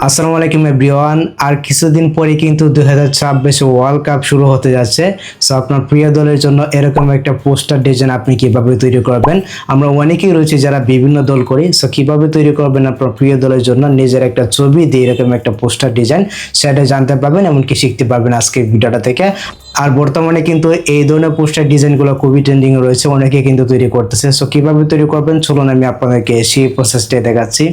আসসালামু আলাইকুম এভরিওয়ান। আর কিছুদিন পরে কিন্তু 2026 ওয়ার্ল্ড কাপ শুরু হতে যাচ্ছে। সো আপনার প্রিয় দলের জন্য এরকম একটা পোস্টার ডিজাইন আপনি কিভাবে তৈরি করবেন, আমরা অনেকেই রয়েছে যারা বিভিন্ন দল করি। সো কিভাবে তৈরি করবেন আপনার প্রিয় দলের জন্য নিজের একটা ছবি দিয়ে এরকম একটা পোস্টার ডিজাইন, সেটা জানতে পারবেন, এমনকি শিখতে পারবেন আজকের ভিডিওটা থেকে। আর বর্তমানে কিন্তু এই ধরনের পোস্টার ডিজাইনগুলো খুবই ট্রেন্ডিং রয়েছে, অনেকে কিন্তু তৈরি করতেছে। সো কিভাবে তৈরি করবেন চলুন আমি আপনাদেরকে সেই প্রসেসটা দেখাচ্ছি।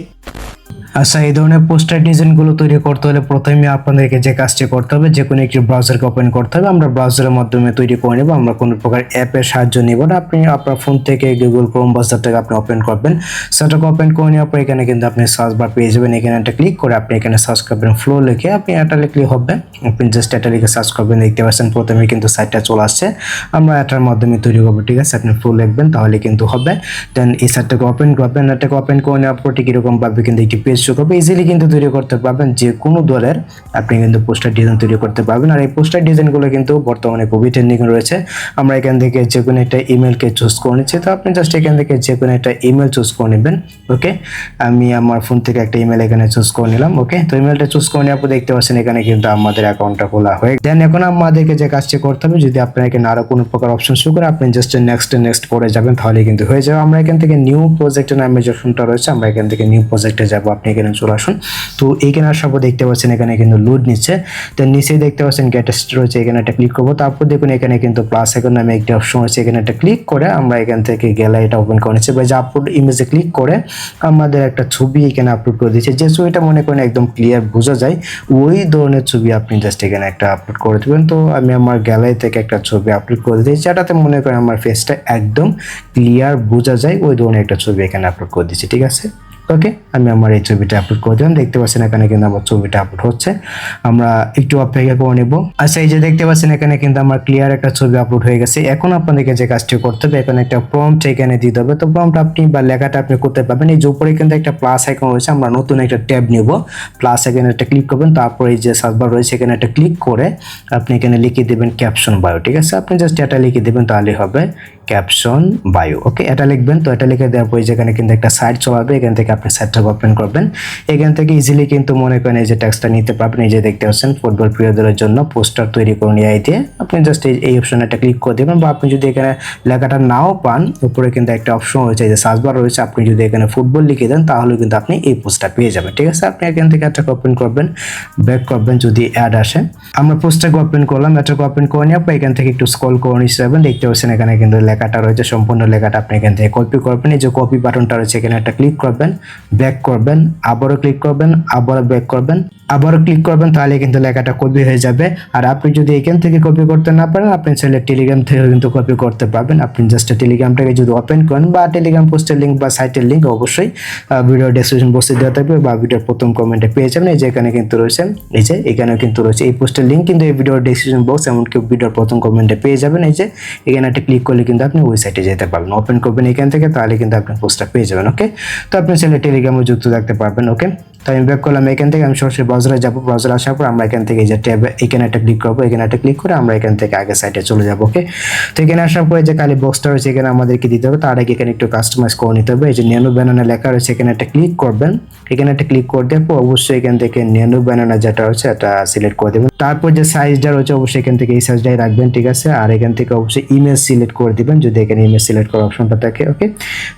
আচ্ছা, এই ধরনের পোস্টার ডিজাইনগুলো তৈরি করতে হলে প্রথমে আপনাদেরকে যে কাজটি করতে হবে, যে কোনো একটি ব্রাউজারকে ওপেন করতে হবে। আমরা ব্রাউজারের মাধ্যমে তৈরি করে নেব, আমরা কোনো প্রকার অ্যাপের সাহায্য নেব না। আপনি আপনার ফোন থেকে গুগল ক্রোম ব্রাউজার থেকে আপনি ওপেন করবেন। সেটাকে ওপেন করে নেওয়ার পর এখানে কিন্তু আপনি সার্চ বার পেয়ে যাবেন। এখানে একটা ক্লিক করে আপনি এখানে সার্চ করবেন ফ্লো লিখে, আপনি এটা লিখলে হবে। আপনি জাস্ট এটা লিখে সার্চ করবেন, দেখতে পাচ্ছেন প্রথমে কিন্তু সাইটটা চলে আসছে। আমরা এটার মাধ্যমে তৈরি করবো, ঠিক আছে। আপনি ফ্লো লিখবেন তাহলে কিন্তু হবে। দেন এই সাইটটাকে ওপেন করবেন, এটাকে ওপেন করে নেওয়ার পর ঠিক এরকম ভাবে কিন্তু একটি পেজ শো করবে। ইজিলি কিন্তু তৈরি করতে পারবেন, যে কোনো দলের আপনি কিন্তু পোস্টার ডিজাইন তৈরি করতে পারবেন। আর এই পোস্টার ডিজাইনগুলো কিন্তু বর্তমানে খুবই ট্রেন্ডিং রয়েছে। আমরা এখান থেকে যে কোনো একটা ইমেলকে চুজ করে নিচ্ছি। তো আপনি জাস্ট এখান থেকে যে কোনো একটা ইমেল চুজ করে নেবেন। ওকে, আমি আমার ফোন থেকে একটা ইমেল এখানে চুজ করে নিলাম। ওকে, তো ইমেলটা চুজ করে নেওয়ার পর দেখতে পাচ্ছেন এখানে কিন্তু আমাদের অ্যাকাউন্টটা খোলা হয়ে। দেন এখন আমাদেরকে যে কাজটি করতে হবে, যদি আপনার এখানে আরো কোনো প্রকার অপশন শো করে আপনি জাস্ট নেক্সট করে যাবেন, তাহলে কিন্তু হয়ে যাবে। আমরা এখান থেকে নিউ প্রজেক্টের নামে যে অপশনটা রয়েছে, আমরা এখান থেকে নিউ প্রজেক্টে যাব। আপনি এখানে চলে আসুন। তো এইখানে আসার পর দেখতে পাচ্ছেন এখানে কিন্তু লোড নিচ্ছে। তো নিচেই দেখতে পাচ্ছেন গেটেস্ট রয়েছে, এখানে একটা ক্লিক করবো। তারপর দেখুন এখানে কিন্তু প্লাস আইকন নামে একটি অপশন আছে, এখানে একটা ক্লিক করে আমরা এখান থেকে গ্যালারিটা ওপেন করে নিচ্ছি। বা যে আপলোড ইমেজে ক্লিক করে আমাদের একটা ছবি এখানে আপলোড করে দিচ্ছি। যে ছবিটা মনে করেন একদম ক্লিয়ার বোঝা যায়, ওই ধরনের ছবি আপনি জাস্ট এখানে একটা আপলোড করে দেবেন। তো আমি আমার গ্যালারি থেকে একটা ছবি আপলোড করে দিচ্ছি, যেটাতে মনে করেন আমার ফেসটা একদম ক্লিয়ার বোঝা যায়, ওই ধরনের একটা ছবি এখানে আপলোড করে দিচ্ছি, ঠিক আছে। ওকে, আমি আমার এই ছবিটা আপলোড করে দিলাম। দেখতে পাচ্ছেন এখানে কিন্তু আমার ছবিটা আপলোড হচ্ছে, আমরা একটু অপেক্ষা করে নেব। আচ্ছা, এই যে দেখতে পাচ্ছেন এখানে কিন্তু আমার ক্লিয়ার একটা ছবি আপলোড হয়ে গেছে। এখন আপনাদেরকে যে কাজটি করতে হবে, এখানে একটা প্রম্পট এখানে দিতে হবে। তো প্রম্পট আপনি বা লেখাটা আপনি করতে পারবেন। এই যে উপরে কিন্তু একটা প্লাস আইকন রয়েছে, আমরা নতুন একটা ট্যাব নিব। প্লাস আইকনে একটা ক্লিক করবেন, তারপর এই যে সার্চ বার রয়েছে এখানে একটা ক্লিক করে আপনি এখানে লিখে দেবেন ক্যাপশন বায়ো, ঠিক আছে। আপনি জাস্ট এটা লিখে দেবেন, তাহলে হবে ক্যাপশন বায়ো। ওকে, এটা লিখবেন। তো এটা লিখে দেওয়ার পর যেখানে কিন্তু একটা সাইট চলাবে, এখান থেকে আপনি সাইটটা ওপেন করবেন। এখান থেকে ইজিলি কিন্তু মনে করেন এই যে টেক্সটটা নিতে পারবেন। এই যে দেখতে পাচ্ছেন ফুটবল প্রিয় দলের জন্য পোস্টার তৈরি করুন এই দিয়ে আপনি জাস্ট এই অপশনে একটা ক্লিক করে দেবেন। বা আপনি যদি এখানে লেখাটা নাও পান, উপরে কিন্তু একটা অপশন রয়েছে, এই যে সার্চ বার রয়েছে, আপনি যদি এখানে ফুটবল লিখে দেন তাহলে কিন্তু আপনি এই পোস্টটা পেয়ে যাবেন, ঠিক আছে। আপনি এখান থেকে একটা ওপেন করবেন, ব্যাক করবেন যদি অ্যাড আসে। আমরা পোস্টটাকে ওপেন করলাম, এটাকে ওপেন করে নিয়ে আপনি এখান থেকে একটু স্ক্রল করে নিতে যাবেন। দেখতে পাচ্ছেন এখানে কিন্তু লেখাটা রয়েছে, সম্পূর্ণ লেখাটা আপনি এখান থেকে কপি করবেন। এই যে কপি বাটনটা রয়েছে, এখানে একটা ক্লিক করবেন, ব্যাক করবেন, আবারও ক্লিক করবেন, আবারও ব্যাক করবেন, আবারও ক্লিক করবেন, তাহলে কিন্তু লেখাটা কপি হয়ে যাবে। আর আপনি যদি এখান থেকে কপি করতে না পারেন, আপনি চাইলে টেলিগ্রাম থেকে কিন্তু কপি করতে পারবেন। আপনি জাস্ট টেলিগ্রামটাকে যদি ওপেন করেন, বা টেলিগ্রাম পোস্টের লিঙ্ক বা সাইটের লিঙ্ক অবশ্যই ভিডিও ডেসক্রিপশন বক্সে দেওয়া থাকবে, বা ভিডিওর প্রথম কমেন্টে পেয়ে যাবেন। এই যে এখানে কিন্তু রয়েছে, এই যে এখানেও কিন্তু রয়েছে এই পোস্টের লিঙ্ক, কিন্তু এই ভিডিওর ডেসক্রিপশন বক্স এমনকি ভিডিওর প্রথম কমেন্টে পেয়ে যাবেন। এই যে এখানে একটা ক্লিক করলে কিন্তু আপনি ওই সাইটে যেতে পারবেন, ওপেন করবেন এখান থেকে, তাহলে কিন্তু আপনি পোস্টটা পেয়ে যাবেন। ওকে, তো আপনি চাইলে টেলিগ্রামে যুক্ত থাকতে পারবেন। ওকে, তো আমি ব্যাক করলাম, এখান থেকে আমি সরাসরি ব্রাউজারে যাব। ব্রাউজারে আসার পর আমরা এখান থেকে এই যে ট্যাবে এখানে একটা ক্লিক করবো, এখানে একটা ক্লিক করে আমরা এখান থেকে আগে সাইটে চলে যাব। ওকে, তো এখানে আসার পরে যে কালি বক্সটা রয়েছে এখানে আমাদেরকে দিতে হবে, তার আগে এখানে একটু কাস্টমাইজ করে নিতে হবে। এই যে ন্যানো ব্যানানা লেখা রয়েছে, এখানে একটা ক্লিক করবেন। এখানে একটা ক্লিক করে দেওয়ার পর অবশ্যই এখান থেকে ন্যানো ব্যানানা যেটা রয়েছে এটা সিলেক্ট করে দেবেন। তারপর যে সাইজটা রয়েছে অবশ্যই এখান থেকে এই সাইজটাই রাখবেন, ঠিক আছে। আর এখান থেকে অবশ্যই ইমেজ সিলেক্ট করে দিবেন যদি এখানে ইমেজ সিলেক্ট করার অপশনটা থাকে। ওকে,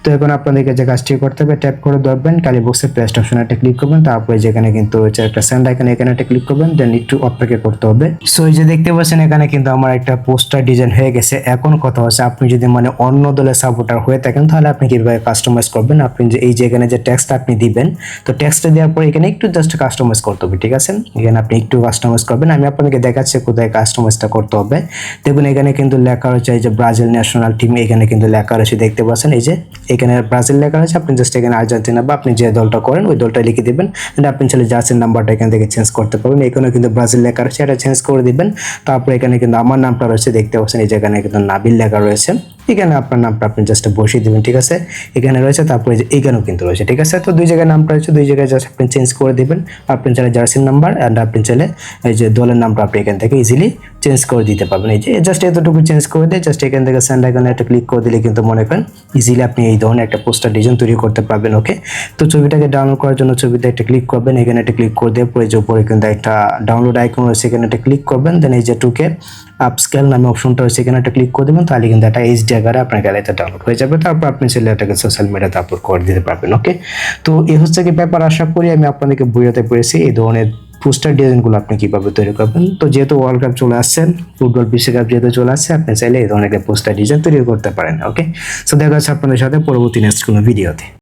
তো এখন আপনাদেরকে যে কাজটি করতে হবে, ট্যাপ করে ধরবেন, কালি বক্সে পেস্ট অপশনে একটা ক্লিক করবেন। তারপরে যেখানে কিন্তু রয়েছে একটা সেন্ড আইকন, এখানে একটা ক্লিক করবেন, দেন একটু অপেক্ষা করতে হবে। সো এই যে দেখতে পাচ্ছেন এখানে কিন্তু আমার একটা পোস্টার ডিজাইন হয়ে গেছে। এখন কথা হচ্ছে, আপনি যদি মানে অন্য দলের সাপোর্টার হয়ে থাকেন, তাহলে আপনি কিভাবে কাস্টমাইজ করবেন। আপনি যে এই যে এখানে যে টেক্সট আপনি দিবেন, তো টেক্সটটা দেওয়ার পরে এখানে একটু জাস্ট কাস্টমাইজ করতে হবে, ঠিক আছে। এখানে আপনি একটু কাস্টমাইজ করবেন, আমি আপনাদেরকে দেখাচ্ছি কোথায় কাস্টমাইজটা করতে হবে। দেখুন এখানে কিন্তু লেখা রয়েছে এই যে ব্রাজিল ন্যাশনাল টিম, এখানে কিন্তু লেখা রয়েছে, দেখতে পাচ্ছেন এই যে এখানে ব্রাজিল লেখা রয়েছে। আপনি জাস্ট এখানে আর্জেন্টিনা বা আপনি যে দলটা করেন ওই দলটা লিখে দিবেন। আপনি চাইলে জার্সির নাম্বারটা এখান থেকে চেঞ্জ করতে পারবেন। এখানে কিন্তু ব্রাজিল লেখা রয়েছে, এটা চেঞ্জ করে দিবেন। তারপর এখানে কিন্তু আমার নামটা রয়েছে, দেখতে পাচ্ছেন এই জায়গায় কিন্তু নাবিল লেখা রয়েছে, এখানে আপনার নামটা আপনি জাস্ট বসিয়ে দিবেন, ঠিক আছে। এখানে রয়েছে, তারপরে এখানেও কিন্তু রয়েছে, ঠিক আছে। তো দুই জায়গায় নামটা রয়েছে, দুই জায়গায় জাস্ট আপনি চেঞ্জ করে দিবেন। আপনি চাইলে জার্সির নাম্বার অ্যান্ড আপনি চাইলে এই যে দলের নামটা আপনি এখান থেকে ইজিলি চেঞ্জ করে দিতে পারবেন। এই যে জাস্ট এতটুকু চেঞ্জ করে দিয়ে জাস্ট এখান থেকে সেন্ড এখানে একটা ক্লিক করে দিলে কিন্তু মনে করেন ইজিলি আপনি এই ধরনের একটা পোস্টার ডিজাইন তৈরি করতে পারবেন। ওকে, তো ছবিটাকে ডাউনলোড করার জন্য ছবিতে একটা ক্লিক করবেন, এখানে একটা ক্লিক করে দিয়ে পরে যে উপরে কিন্তু একটা ডাউনলোড আইকন রয়েছে, এখানে একটা ক্লিক করবেন, দেন এই যে টুকে আপস্কেল নামে অপশনটা রয়েছে, এখানে একটা ক্লিক করে দেবেন, তাহলে কিন্তু একটা এইচডি আকারে আপনার গ্যালারিতে ডাউনলোড হয়ে যাবে। তারপর আপনি চাইলে এটাকে সোশ্যাল মিডিয়াতে আপলোড করে দিতে পারবেন। ওকে, তো এই হচ্ছে কি ব্যাপার, আশা করি আমি আপনাদেরকে বুঝাতে পেরেছি এই ধরনের পোস্টার ডিজাইনগুলো আপনি কিভাবে তৈরি করবেন। তো যেহেতু ওয়ার্ল্ড কাপ চলে আসছেন, ফুটবল বিশ্বকাপ যেহেতু চলে আসছে, আপনি চাইলে এই ধরনের একটা পোস্টার ডিজাইন তৈরি করতে পারেন। ওকে, সো দেখা যাচ্ছে আপনাদের সাথে পরবর্তী নেক্সট কোনো ভিডিওতে।